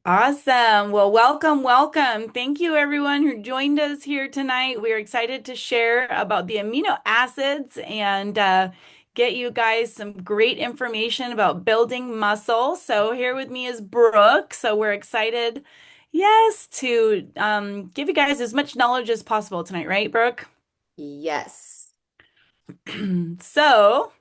Awesome. Well, welcome, welcome. Thank you, everyone who joined us here tonight. We are excited to share about the amino acids and get you guys some great information about building muscle. So, here with me is Brooke. So, we're excited, yes, to give you guys as much knowledge as possible tonight, right, Brooke? Yes. So,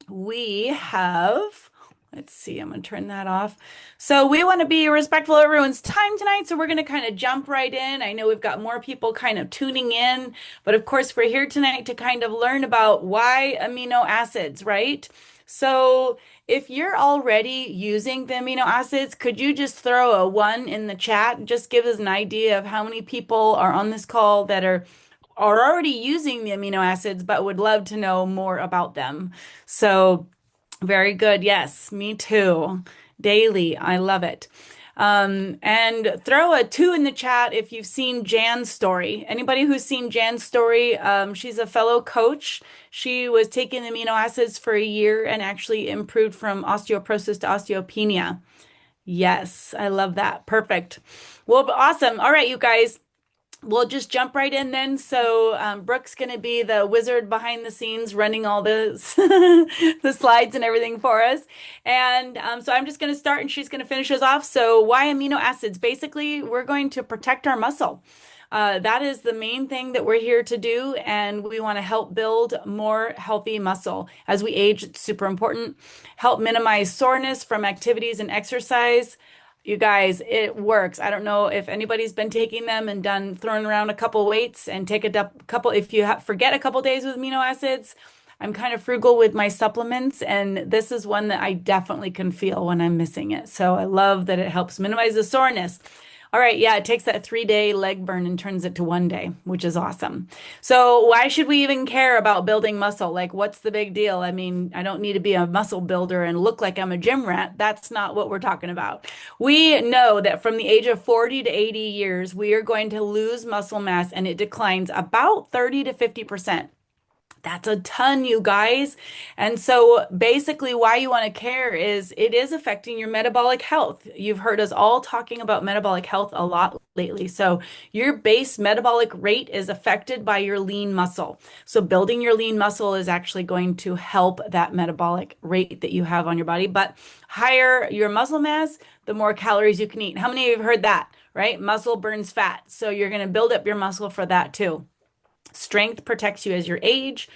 we have, let's see, I'm going to turn that off. So we want to be respectful of everyone's time tonight. So we're going to kind of jump right in. I know we've got more people kind of tuning in, but of course, we're here tonight to kind of learn about why amino acids, right? So if you're already using the amino acids, could you just throw a one in the chat? Just give us an idea of how many people are on this call that are already using the amino acids, but would love to know more about them. So, very good. Yes, me too. Daily. I love it. And throw a two in the chat if you've seen Jan's story. Anybody who's seen Jan's story, she's a fellow coach. She was taking amino acids for a year and actually improved from osteoporosis to osteopenia. Yes, I love that. Perfect. Well, awesome. All right, you guys. We'll just jump right in then. So Brooke's going to be the wizard behind the scenes, running all the the slides and everything for us. And so I'm just going to start, and she's going to finish us off. So why amino acids? Basically, we're going to protect our muscle. That is the main thing that we're here to do, and we want to help build more healthy muscle. As we age, it's super important. Help minimize soreness from activities and exercise. You guys, it works. I don't know if anybody's been taking them and done throwing around a couple weights and take a couple. If you forget a couple days with amino acids, I'm kind of frugal with my supplements, and this is one that I definitely can feel when I'm missing it. So I love that it helps minimize the soreness. All right, yeah, it takes that 3 day leg burn and turns it to 1 day, which is awesome. So, why should we even care about building muscle? Like, what's the big deal? I mean, I don't need to be a muscle builder and look like I'm a gym rat. That's not what we're talking about. We know that from the age of 40 to 80 years, we are going to lose muscle mass and it declines about 30 to 50%. That's a ton, you guys. And so basically why you want to care is it is affecting your metabolic health. You've heard us all talking about metabolic health a lot lately. So your base metabolic rate is affected by your lean muscle. So building your lean muscle is actually going to help that metabolic rate that you have on your body. But higher your muscle mass, the more calories you can eat. How many of you have heard that, right? Muscle burns fat. So you're going to build up your muscle for that too. Strength protects you as you age,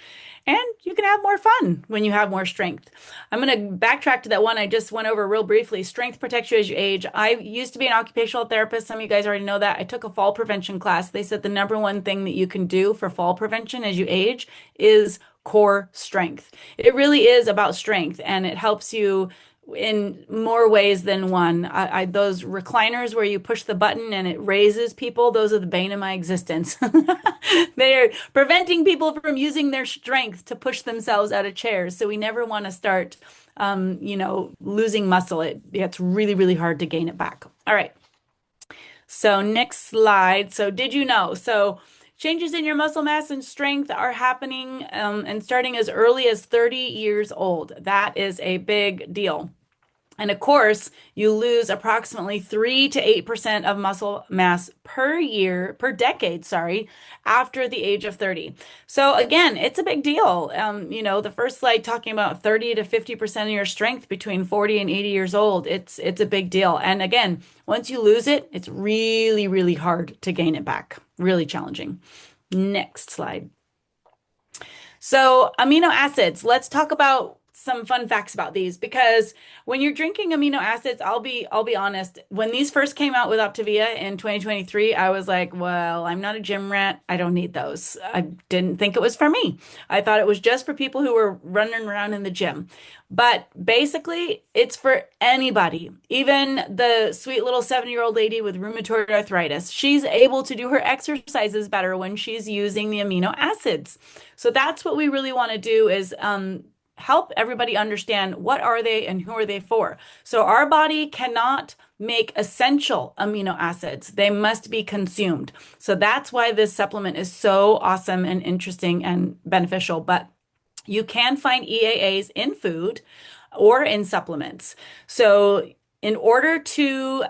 and you can have more fun when you have more strength. I'm going to backtrack to that one I just went over real briefly. Strength protects you as you age. I used to be an occupational therapist. Some of you guys already know that. I took a fall prevention class. They said the number one thing that you can do for fall prevention as you age is core strength. It really is about strength, and it helps you in more ways than one. Those recliners where you push the button and it raises people, those are the bane of my existence. They're preventing people from using their strength to push themselves out of chairs. So we never want to start, losing muscle. It's really, really hard to gain it back. All right. So next slide. So did you know? So changes in your muscle mass and strength are happening and starting as early as 30 years old. That is a big deal. And of course, you lose approximately 3 to 8% of muscle mass per year, per decade, sorry, after the age of 30. So again, it's a big deal. The first slide talking about 30 to 50% of your strength between 40 and 80 years old. It's a big deal. And again, once you lose it, it's really, really hard to gain it back. Really challenging. Next slide. So, amino acids, let's talk about some fun facts about these because when you're drinking amino acids, I'll be honest, when these first came out with Optavia in 2023, I was like, well, I'm not a gym rat. I don't need those. I didn't think it was for me. I thought it was just for people who were running around in the gym. But basically, it's for anybody, even the sweet little 7-year-old lady with rheumatoid arthritis. She's able to do her exercises better when she's using the amino acids. So that's what we really want to do is help everybody understand what are they and who are they for. So our body cannot make essential amino acids. They must be consumed. So that's why this supplement is so awesome and interesting and beneficial. But you can find EAAs in food or in supplements. So in order to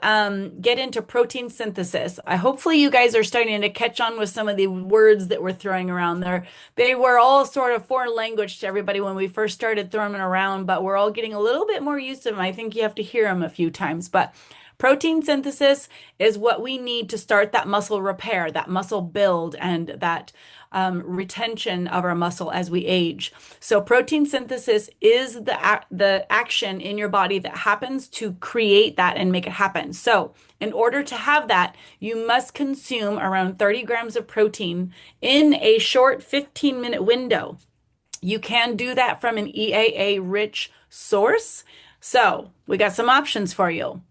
get into protein synthesis, hopefully you guys are starting to catch on with some of the words that we're throwing around there. They were all sort of foreign language to everybody when we first started throwing them around, but we're all getting a little bit more used to them. I think you have to hear them a few times, but protein synthesis is what we need to start that muscle repair, that muscle build, and that retention of our muscle as we age. So protein synthesis is the action in your body that happens to create that and make it happen. So in order to have that, you must consume around 30 grams of protein in a short 15-minute window. You can do that from an EAA rich source. So we got some options for you.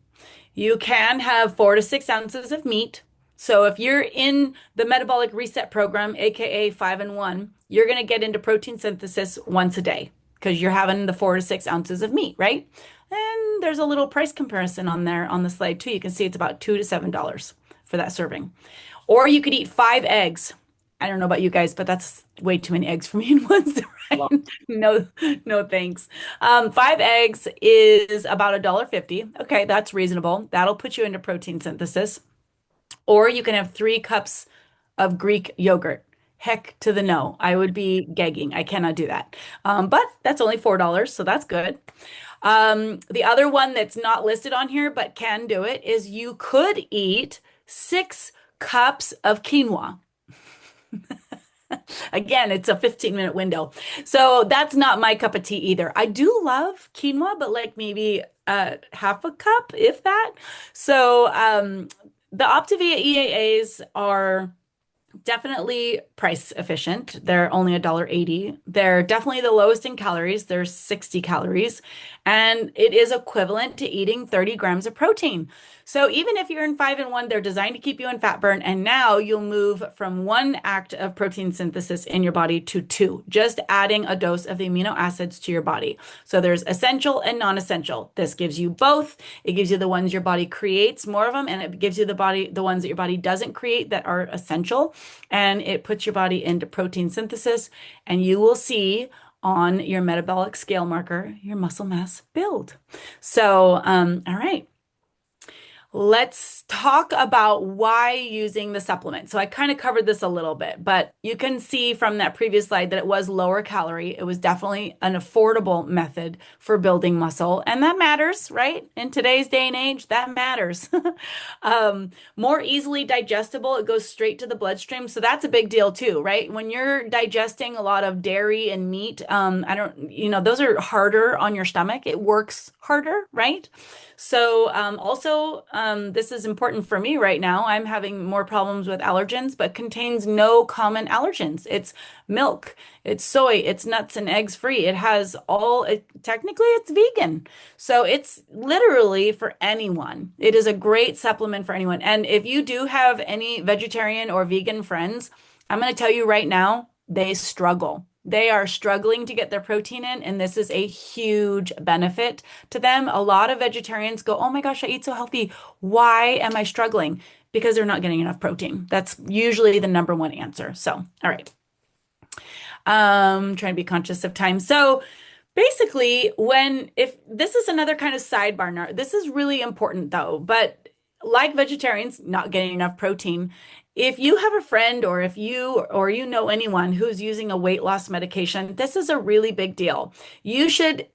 You can have 4 to 6 ounces of meat. So if you're in the metabolic reset program, aka 5-in-1, you're going to get into protein synthesis once a day because you're having the 4 to 6 ounces of meat, right? And there's a little price comparison on there on the slide too. You can see it's about $2 to $7 for that serving. Or you could eat 5 eggs. I don't know about you guys, but that's way too many eggs for me in one sit, right? Well, No, no thanks. 5 eggs is about $1.50. Okay, that's reasonable. That'll put you into protein synthesis. Or you can have 3 cups of Greek yogurt. Heck to the no. I would be gagging. I cannot do that. But that's only $4, so that's good. The other one that's not listed on here but can do it is you could eat 6 cups of quinoa. Again, it's a 15-minute window. So that's not my cup of tea either. I do love quinoa, but like maybe half a cup, if that. So the Optavia EAAs are definitely price efficient. They're only $1.80. They're definitely the lowest in calories. They're 60 calories, and it is equivalent to eating 30 grams of protein. So even if you're in 5-in-1, they're designed to keep you in fat burn. And now you'll move from one act of protein synthesis in your body to two, just adding a dose of the amino acids to your body. So there's essential and non-essential. This gives you both. It gives you the ones your body creates, more of them, and it gives you the ones that your body doesn't create that are essential. And it puts your body into protein synthesis, and you will see on your metabolic scale marker your muscle mass build. So, all right. Let's talk about why using the supplement. So I kind of covered this a little bit, but you can see from that previous slide that it was lower calorie. It was definitely an affordable method for building muscle, and that matters, right? In today's day and age, that matters. More easily digestible, it goes straight to the bloodstream. So that's a big deal too, right? When you're digesting a lot of dairy and meat, those are harder on your stomach. It works harder, right? So this is important for me right now. I'm having more problems with allergens, but contains no common allergens. It's milk, it's soy, it's nuts and eggs free. Technically it's vegan. So it's literally for anyone. It is a great supplement for anyone. And if you do have any vegetarian or vegan friends, I'm going to tell you right now, they struggle. They are struggling to get their protein in, and this is a huge benefit to them. A lot of vegetarians go, "Oh my gosh, I eat so healthy. Why am I struggling?" Because they're not getting enough protein. That's usually the number one answer. So, all right. Trying to be conscious of time. So, basically, if this is another kind of sidebar, this is really important though, but like vegetarians not getting enough protein, if you have a friend or if you know anyone who's using a weight loss medication, this is a really big deal. You should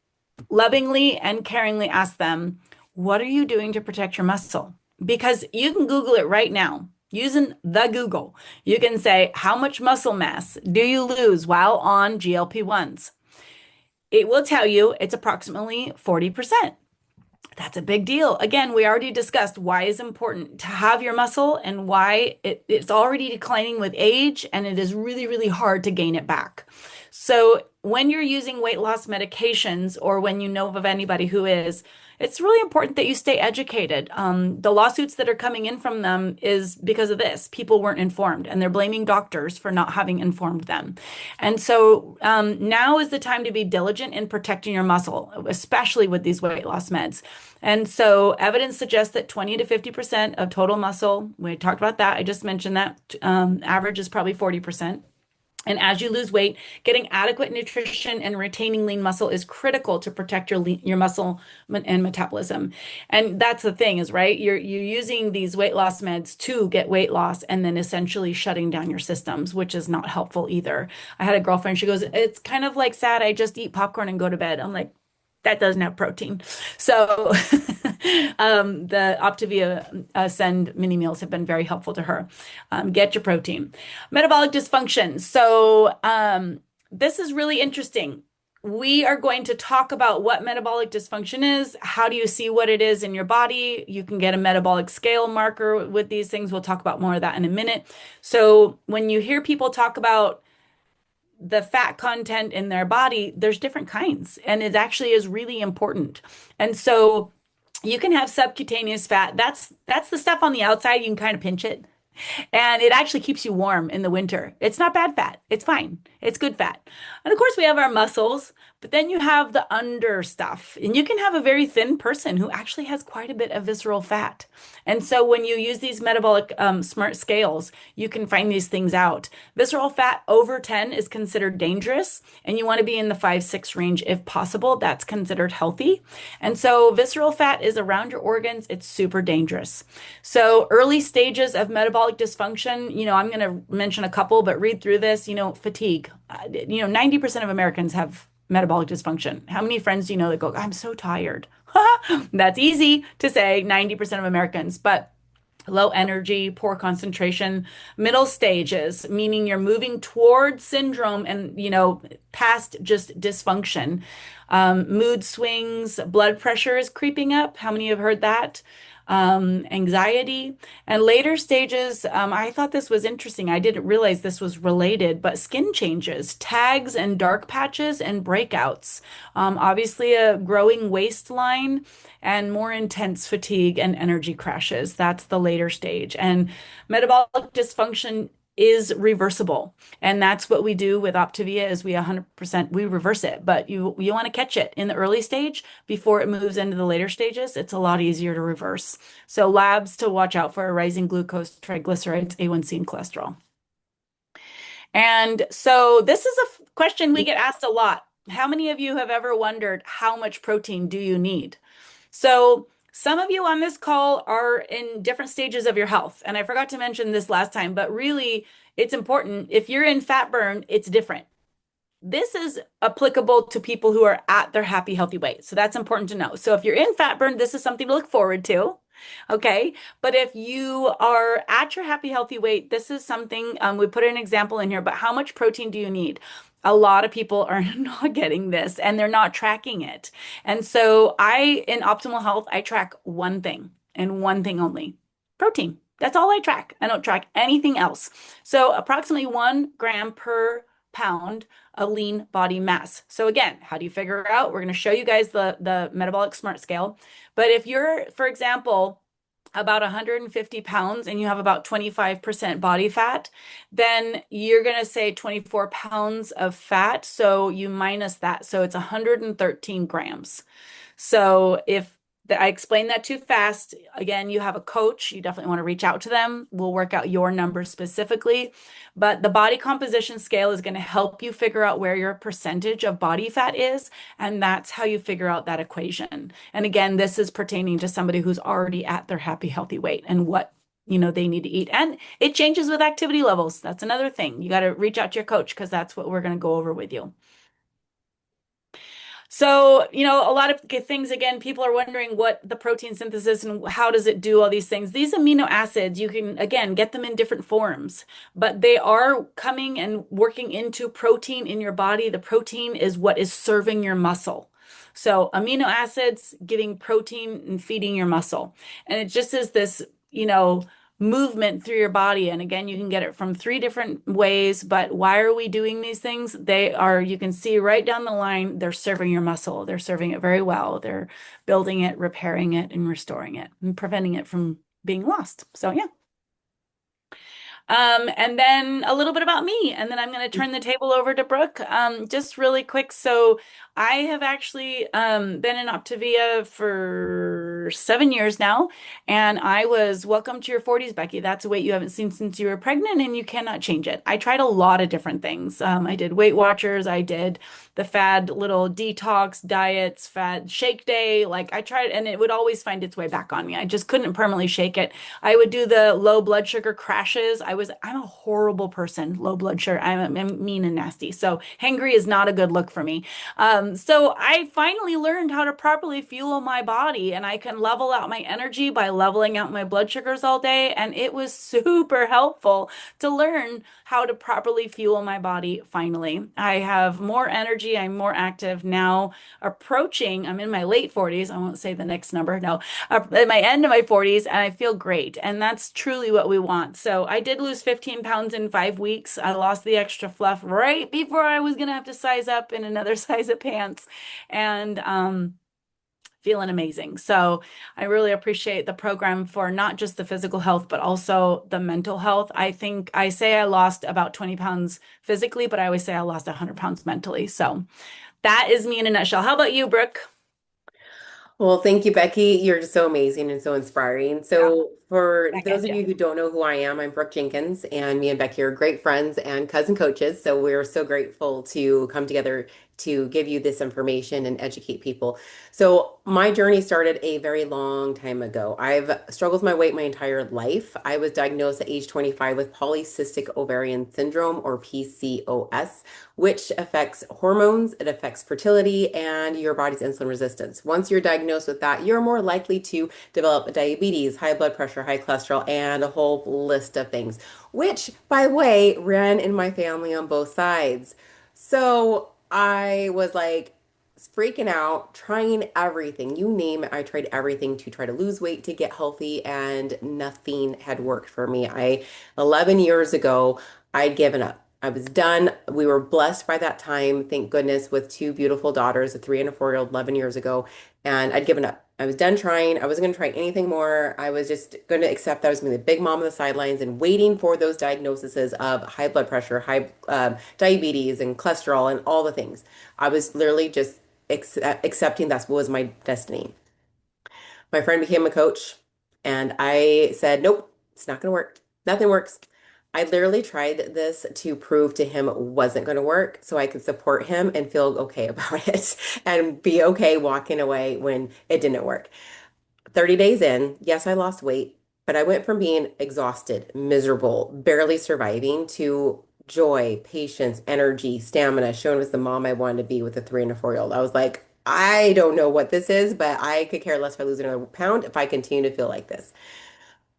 lovingly and caringly ask them, what are you doing to protect your muscle? Because you can Google it right now using the Google. You can say, how much muscle mass do you lose while on GLP-1s? It will tell you it's approximately 40%. That's a big deal. Again, we already discussed why it's important to have your muscle and why it's already declining with age, and it is really, really hard to gain it back. So when you're using weight loss medications, or when you know of anybody who is, it's really important that you stay educated. The lawsuits that are coming in from them is because of this. People weren't informed, and they're blaming doctors for not having informed them. And so now is the time to be diligent in protecting your muscle, especially with these weight loss meds. And so evidence suggests that 20 to 50% of total muscle, we talked about that, I just mentioned that, average is probably 40%. And as you lose weight, getting adequate nutrition and retaining lean muscle is critical to protect your muscle and metabolism. And that's the thing is, right? You're using these weight loss meds to get weight loss and then essentially shutting down your systems, which is not helpful either. I had a girlfriend, she goes, "It's kind of like sad. I just eat popcorn and go to bed." I'm like, that doesn't have protein. So the Optavia Send mini meals have been very helpful to her. Get your protein. Metabolic dysfunction. So this is really interesting. We are going to talk about what metabolic dysfunction is. How do you see what it is in your body? You can get a metabolic scale marker with these things. We'll talk about more of that in a minute. So when you hear people talk about the fat content in their body, there's different kinds, and it actually is really important. And so you can have subcutaneous fat. That's the stuff on the outside. You can kind of pinch it. And it actually keeps you warm in the winter. It's not bad fat. It's fine. It's good fat. And of course, we have our muscles, but then you have the under stuff. And you can have a very thin person who actually has quite a bit of visceral fat. And so when you use these metabolic smart scales, you can find these things out. Visceral fat over 10 is considered dangerous, and you want to be in the 5, 6 range if possible. That's considered healthy. And so visceral fat is around your organs. It's super dangerous. So early stages of metabolic dysfunction, I'm going to mention a couple, but read through this, fatigue. 90% of Americans have metabolic dysfunction. How many friends do you know that go, "I'm so tired"? That's easy to say, 90% of Americans, but low energy, poor concentration, middle stages, meaning you're moving towards syndrome and, past just dysfunction. Mood swings, blood pressure is creeping up. How many have heard that? Anxiety, and later stages. I thought this was interesting. I didn't realize this was related, but skin changes, tags and dark patches and breakouts. Obviously, a growing waistline and more intense fatigue and energy crashes. That's the later stage. And metabolic dysfunction is reversible. And that's what we do with Optavia is we 100% we reverse it, but you want to catch it in the early stage before it moves into the later stages. It's a lot easier to reverse. So labs to watch out for: rising glucose, triglycerides, A1C, and cholesterol. And so this is a question we get asked a lot. How many of you have ever wondered how much protein do you need? So some of you on this call are in different stages of your health. And I forgot to mention this last time, but really it's important. If you're in fat burn, it's different. This is applicable to people who are at their happy, healthy weight. So that's important to know. So if you're in fat burn, this is something to look forward to. Okay. But if you are at your happy, healthy weight, this is something, we put an example in here, but how much protein do you need? A lot of people are not getting this and they're not tracking it. And so in Optimal Health, I track one thing and one thing only: protein. That's all I track. I don't track anything else. So approximately 1 gram per pound of lean body mass. So again, how do you figure it out? We're going to show you guys the metabolic smart scale. But if you're, for example, about 150 pounds and you have about 25% body fat, then you're going to say 24 pounds of fat. So you minus that. So it's 113 grams. So if I explained that too fast, again, you have a coach, you definitely want to reach out to them. We'll work out your numbers specifically. But the body composition scale is going to help you figure out where your percentage of body fat is. And that's how you figure out that equation. And again, this is pertaining to somebody who's already at their happy, healthy weight and what they need to eat. And it changes with activity levels. That's another thing. You got to reach out to your coach because that's what we're going to go over with you. So, a lot of things, again, people are wondering what the protein synthesis and how does it do all these things. These amino acids, you can, again, get them in different forms, but they are coming and working into protein in your body. The protein is what is serving your muscle. So amino acids giving protein and feeding your muscle. And it just is this, movement through your body. And again, you can get it from 3 different ways, but why are we doing these things? You can see right down the line, they're serving your muscle. They're serving it very well. They're building it, repairing it, and restoring it and preventing it from being lost. So yeah. And then a little bit about me, and then I'm going to turn the table over to Brooke. Just really quick. So I have actually been in Optavia for 7 years now, and I was welcome to your 40s, Becky. That's a weight you haven't seen since you were pregnant, and you cannot change it. I tried a lot of different things. I did Weight Watchers, I did the fad little detox diets, fad shake day. Like I tried, and it would always find its way back on me. I just couldn't permanently shake it. I would do the low blood sugar crashes. I'm a horrible person, low blood sugar. I'm mean and nasty. So hangry is not a good look for me. So I finally learned how to properly fuel my body, and I can level out my energy by leveling out my blood sugars all day. And it was super helpful to learn how to properly fuel my body finally. I have more energy. I'm more active now, I'm in my late 40s. I won't say the next number. No, at my end of my 40s, and I feel great. And that's truly what we want. So I did lose 15 pounds in 5 weeks. I lost the extra fluff right before I was going to have to size up in another size of pants. And, feeling amazing. So I really appreciate the program for not just the physical health, but also the mental health. I think I say I lost about 20 pounds physically, but I always say I lost 100 pounds mentally. So that is me in a nutshell. How about you, Brooke? Well, thank you, Becky. You're just so amazing and so inspiring. Yeah, So, for back those at of you. you who don't know who I am, I'm Brooke Jenkins, and me and Becky are great friends and cousin coaches. So, we're so grateful to come together to give you this information and educate people. So, my journey started a very long time ago. I've struggled with my weight my entire life. I was diagnosed at age 25 with polycystic ovarian syndrome, or PCOS, which affects hormones, it affects fertility, and your body's insulin resistance. Once you're diagnosed with that, you're more likely to develop diabetes, high blood pressure, high cholesterol, and a whole list of things, which, by the way, ran in my family on both sides. So I was like freaking out, trying everything. You name it, I tried everything to try to lose weight, to get healthy, and nothing had worked for me. 11 years ago, I'd given up. I was done. We were blessed by that time, thank goodness, with two beautiful daughters, a 3 and a 4-year old, 11 years ago. And I'd given up. I was done trying. I wasn't going to try anything more. I was just going to accept that I was going to be the big mom on the sidelines and waiting for those diagnoses of high blood pressure, high diabetes, and cholesterol, and all the things. I was literally just accepting that was my destiny. My friend became a coach, and I said, nope, it's not going to work. Nothing works. I literally tried this to prove to him it wasn't going to work so I could support him and feel okay about it and be okay walking away when it didn't work. 30 days in, yes, I lost weight, but I went from being exhausted, miserable, barely surviving to joy, patience, energy, stamina, showing as the mom I wanted to be with a 3 and a 4-year old. I was like, I don't know what this is, but I could care less if I lose another pound if I continue to feel like this.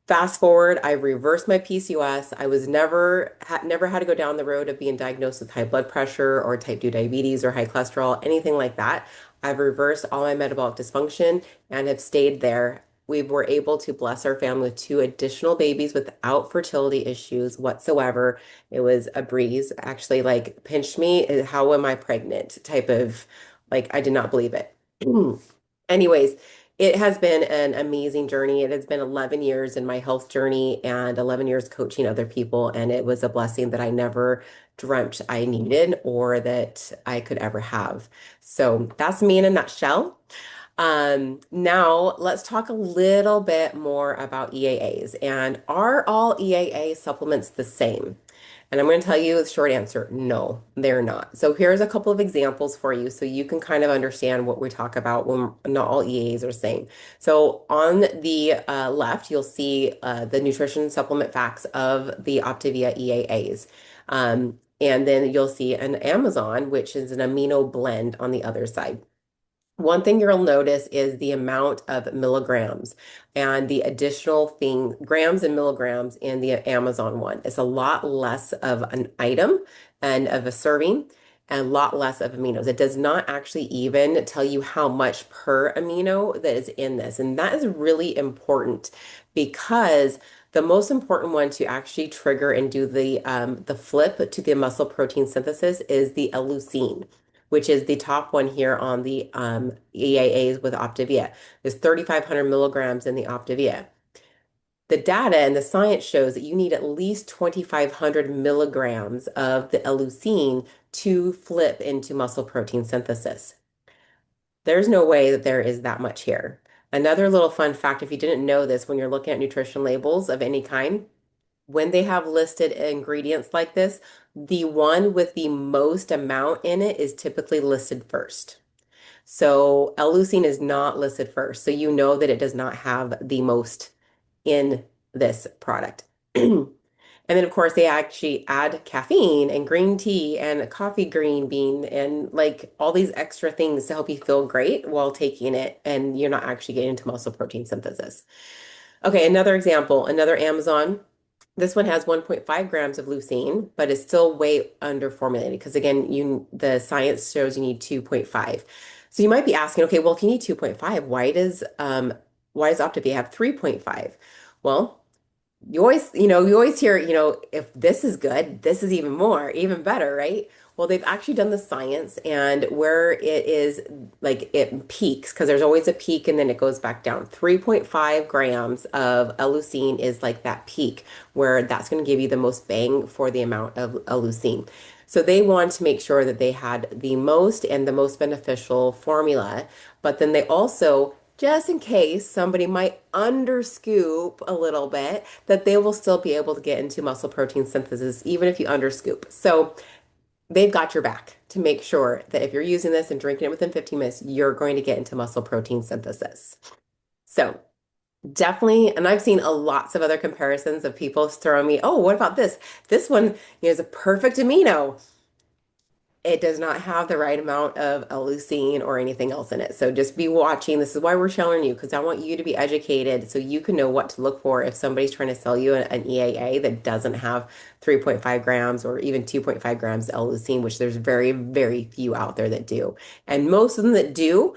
Fast forward, I reversed my PCOS. I was never had to go down the road of being diagnosed with high blood pressure or type 2 diabetes or high cholesterol, anything like that. I've reversed all my metabolic dysfunction and have stayed there. We were able to bless our family with two additional babies without fertility issues whatsoever. It was a breeze. Actually, like pinched me, how am I pregnant? Type of like I did not believe it. Anyways, it has been an amazing journey. It has been 11 years in my health journey and 11 years coaching other people. And it was a blessing that I never dreamt I needed or that I could ever have. So that's me in a nutshell. Now let's talk a little bit more about EAAs. And are all EAA supplements the same? And I'm going to tell you the short answer, no, they're not. So here's a couple of examples for you so you can kind of understand what we talk about when not all EAs are the same. So on the left, you'll see the nutrition supplement facts of the Optavia EAAs. And then you'll see an Amazon, which is an amino blend on the other side. One thing you'll notice is the amount of milligrams and the additional thing, grams and milligrams in the Amazon one. It's a lot less of an item and of a serving and a lot less of aminos. It does not actually even tell you how much per amino that is in this. And that is really important because the most important one to actually trigger and do the flip to the muscle protein synthesis is the leucine, which is the top one here on the EAAs with Optavia. There's 3,500 milligrams in the Optavia. The data and the science shows that you need at least 2,500 milligrams of the leucine to flip into muscle protein synthesis. There's no way that there is that much here. Another little fun fact, if you didn't know this, when you're looking at nutrition labels of any kind, when they have listed ingredients like this, the one with the most amount in it is typically listed first. So L-leucine is not listed first. So you know that it does not have the most in this product. And then, of course, they actually add caffeine and green tea and a coffee green bean and like all these extra things to help you feel great while taking it. And you're not actually getting into muscle protein synthesis. Okay, another example, another Amazon. This one has 1.5 grams of leucine, but it's still way under formulated because again, the science shows you need 2.5. So you might be asking, okay, well, if you need 2.5, why does Optavia have 3.5? Well, you always hear, if this is good, this is even more, even better, right? Well, they've actually done the science and where it is like it peaks, because there's always a peak and then it goes back down. 3.5 grams of L-leucine is like that peak where that's going to give you the most bang for the amount of L-leucine. So they want to make sure that they had the most and the most beneficial formula, but then they also just in case somebody might underscoop a little bit, that they will still be able to get into muscle protein synthesis, even if you underscoop. So they've got your back to make sure that if you're using this and drinking it within 15 minutes, you're going to get into muscle protein synthesis. So definitely, and I've seen a lots of other comparisons of people throwing me, oh, what about this? This one, is a perfect amino. It does not have the right amount of leucine or anything else in it. So just be watching. This is why we're showing you, because I want you to be educated so you can know what to look for if somebody's trying to sell you an EAA that doesn't have 3.5 grams or even 2.5 grams L-leucine, which there's very, very few out there that do. And most of them that do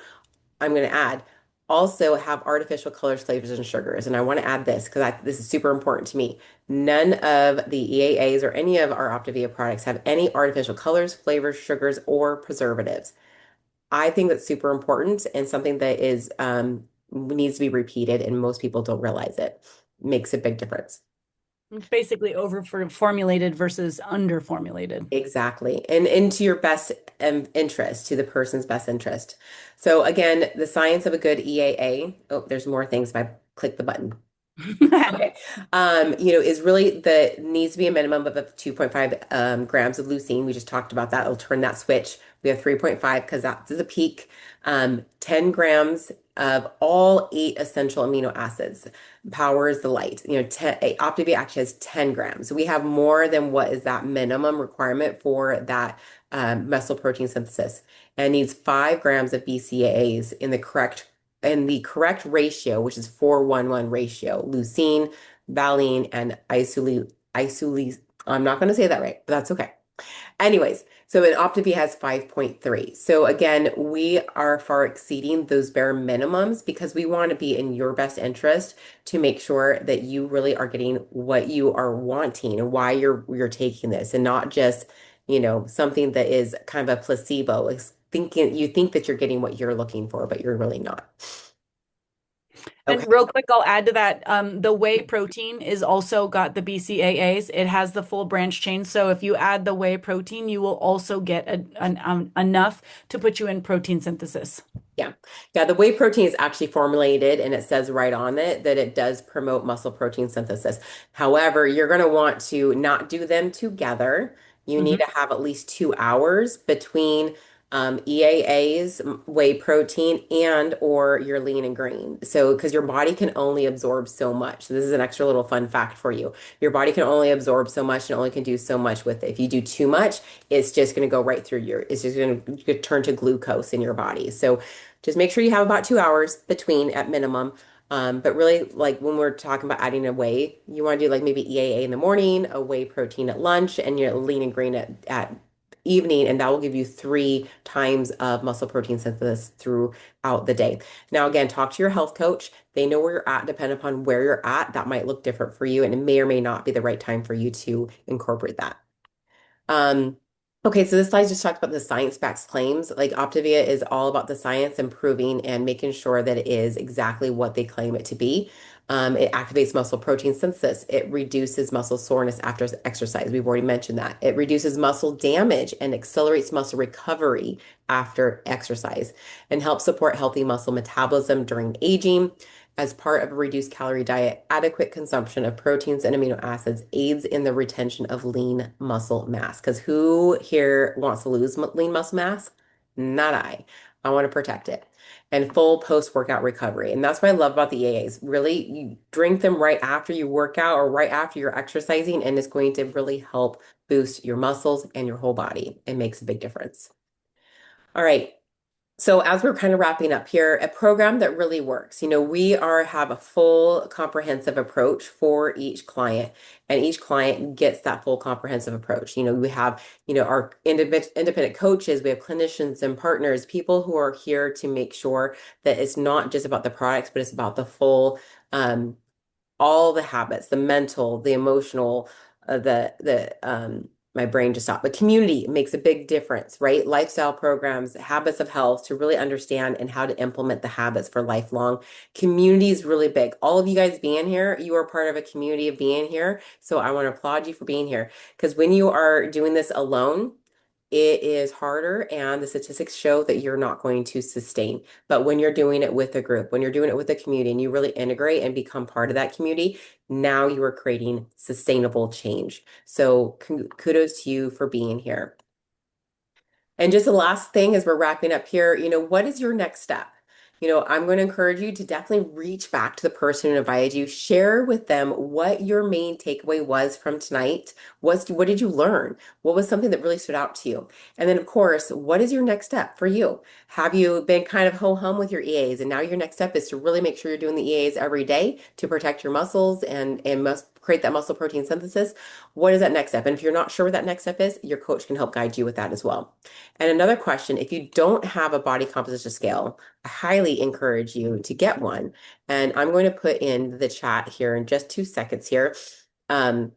I'm going to add also have artificial colors, flavors, and sugars. And I want to add this because this is super important to me. None of the EAAs or any of our Optavia products have any artificial colors, flavors, sugars, or preservatives. I think that's super important and something that is needs to be repeated, and most people don't realize it. Makes a big difference. It's basically over formulated versus under formulated. Exactly. And to your best interest, to the person's best interest. So again, the science of a good EAA. Oh, there's more things if I click the button. Okay. Is really needs to be a minimum of 2.5 grams of leucine. We just talked about that. It'll turn that switch. We have 3.5 because that's the peak. 10 grams of all 8 essential amino acids powers the light. 10, Optavia actually has 10 grams. So we have more than what is that minimum requirement for that muscle protein synthesis and needs 5 grams of BCAAs in the correct ratio, which is 4:1:1 ratio, leucine, valine, and isole. I'm not going to say that right, but that's okay. Anyways, so an Optavia has 5.3. So again, we are far exceeding those bare minimums because we want to be in your best interest to make sure that you really are getting what you are wanting and why you're taking this and not just, something that is kind of a placebo. It's thinking you think that you're getting what you're looking for, but you're really not. And Okay. real quick, I'll add to that. The whey protein is also got the BCAAs. It has the full branch chain. So if you add the whey protein, you will also get enough to put you in protein synthesis. Yeah. Yeah, the whey protein is actually formulated and it says right on it that it does promote muscle protein synthesis. However, you're going to want to not do them together. You need Mhm. to have at least 2 hours between EAAs, whey protein, and or your lean and green. So, because your body can only absorb so much. So this is an extra little fun fact for you. Your body can only absorb so much and only can do so much with it. If you do too much, it's just going to go right through it's just going to turn to glucose in your body. So just make sure you have about 2 hours between at minimum. But really, like when we're talking about adding a whey, you want to do like maybe EAA in the morning, a whey protein at lunch, and your lean and green at evening, and that will give you 3 times of muscle protein synthesis throughout the day. Now, again, talk to your health coach. They know where you're at, depending upon where you're at. That might look different for you, and it may or may not be the right time for you to incorporate that. Um, Okay, so this slide just talked about the science-backed claims. Like Optavia is all about the science improving and making sure that it is exactly what they claim it to be. It activates muscle protein synthesis. It reduces muscle soreness after exercise. We've already mentioned that. It reduces muscle damage and accelerates muscle recovery after exercise and helps support healthy muscle metabolism during aging. As part of a reduced calorie diet, adequate consumption of proteins and amino acids aids in the retention of lean muscle mass. Because who here wants to lose lean muscle mass? Not I. I want to protect it. And full post-workout recovery. And that's what I love about the EAAs. Really, you drink them right after you work out or right after you're exercising, and it's going to really help boost your muscles and your whole body. It makes a big difference. All right. So as we're kind of wrapping up here, a program that really works. We have a full comprehensive approach for each client, and each client gets that full comprehensive approach. We have, our independent coaches, we have clinicians and partners, people who are here to make sure that it's not just about the products, but it's about the full all the habits, the mental, the emotional, my brain just stopped. But community makes a big difference, right? Lifestyle programs, habits of health to really understand and how to implement the habits for lifelong. Community is really big. All of you guys being here, you are part of a community of being here. So I want to applaud you for being here because when you are doing this alone, it is harder, and the statistics show that you're not going to sustain. But when you're doing it with a group, when you're doing it with a community, and you really integrate and become part of that community, now you are creating sustainable change. So kudos to you for being here. And just the last thing as we're wrapping up here, what is your next step? I'm going to encourage you to definitely reach back to the person who invited you, share with them what your main takeaway was from tonight. What did you learn? What was something that really stood out to you? And then, of course, what is your next step for you? Have you been kind of ho-hum with your EAs, and now your next step is to really make sure you're doing the EAs every day to protect your muscles and must create that muscle protein synthesis? What is that next step? And if you're not sure what that next step is, your coach can help guide you with that as well. And another question, if you don't have a body composition scale, I highly encourage you to get one. And I'm going to put in the chat here in just 2 seconds here, um,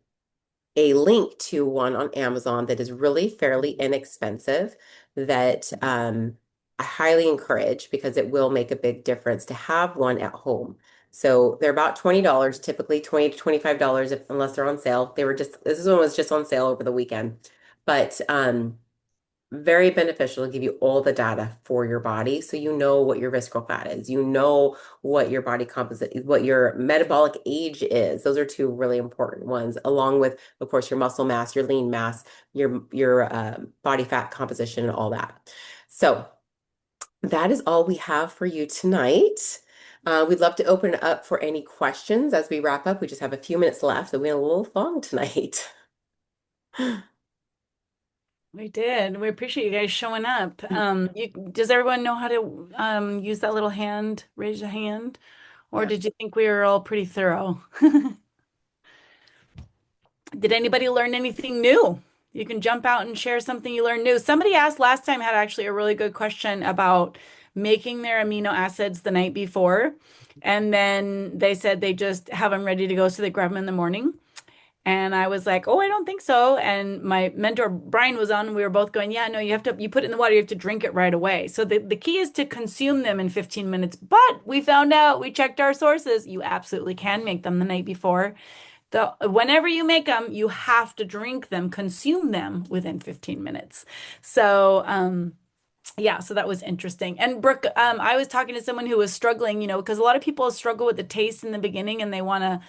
a link to one on Amazon that is really fairly inexpensive that I highly encourage because it will make a big difference to have one at home. So they're about $20, typically $20 to $25 unless they're on sale. This one was just on sale over the weekend. But very beneficial to give you all the data for your body so you know what your visceral fat is, you know what your body composite is, what your metabolic age is. Those are two really important ones, along with, of course, your muscle mass, your lean mass, your body fat composition, and all that. So that is all we have for you tonight. We'd love to open it up for any questions as we wrap up. We just have a few minutes left, so we went a little long tonight. We did. We appreciate you guys showing up. Does everyone know how to use that little hand, raise a hand? Or Yeah. did you think we were all pretty thorough? Did anybody learn anything new? You can jump out and share something you learned new. Somebody asked last time, had actually a really good question about making their amino acids the night before. And then they said they just have them ready to go, so they grab them in the morning. And I was like, oh, I don't think so. And my mentor, Brian, was on, and we were both going, yeah, no, you put it in the water, you have to drink it right away. So the key is to consume them in 15 minutes. But we found out, we checked our sources, you absolutely can make them the night before. Whenever you make them, you have to drink them, consume them within 15 minutes. So, yeah, so that was interesting. And Brooke, I was talking to someone who was struggling, because a lot of people struggle with the taste in the beginning and they want to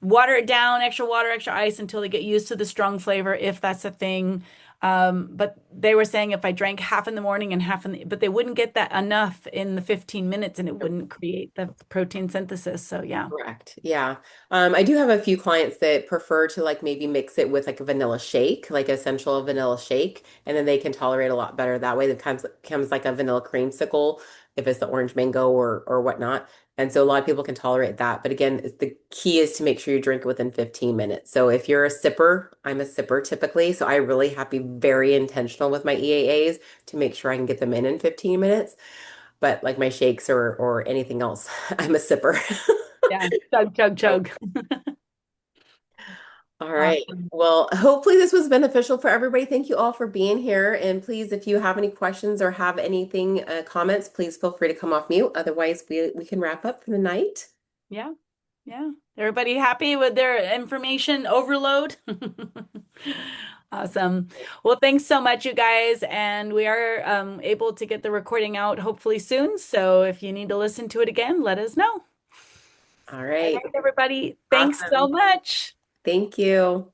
water it down, extra water, extra ice until they get used to the strong flavor, if that's a thing. But they were saying if I drank half in the morning and but they wouldn't get that enough in the 15 minutes and it wouldn't create the protein synthesis. So yeah. Correct. Yeah. I do have a few clients that prefer to like maybe mix it with like a vanilla shake, like essential vanilla shake, and then they can tolerate a lot better that way. It comes like a vanilla creamsicle if it's the orange mango or whatnot. And so a lot of people can tolerate that. But again, the key is to make sure you drink it within 15 minutes. So if you're a sipper, I'm a sipper typically. So I really have to be very intentional with my EAAs to make sure I can get them in 15 minutes. But like my shakes or anything else, I'm a sipper. Yeah. Chug, chug, So, chug. All right. Awesome. Well, hopefully this was beneficial for everybody. Thank you all for being here. And please, if you have any questions or have anything, comments, please feel free to come off mute. Otherwise, we can wrap up for the night. Yeah. Yeah. Everybody happy with their information overload? Awesome. Well, thanks so much, you guys. And we are able to get the recording out hopefully soon. So if you need to listen to it again, let us know. All All right. right, everybody. Thanks so Awesome. much. Thank you.